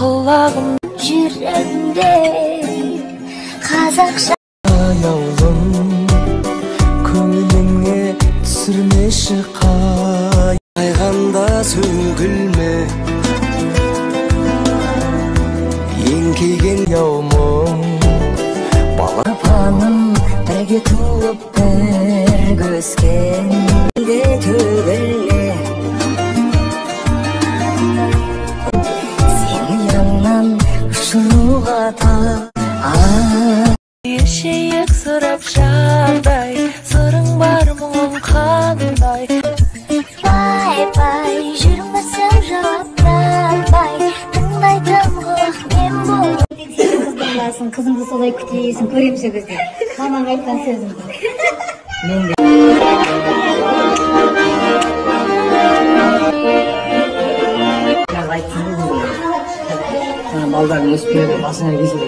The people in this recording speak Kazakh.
құлағым жүрегімде қазақша аяулым көңіліңе түсірмеші қайғанда сөгілме еңкейген яумың балапаным бірге туып бірге өскен де төгілме сені yandan ұшыруға Ешейік сұрап жағдай сырың бар мұңым қандай Бай-бай жүрмісің жауап таппай тыңдайтын құлақ мен бол Қызымды солай күтейсің, көремші көзде. Мамаң айтқан сөзімді. Балдардың өспелі басына кесілді.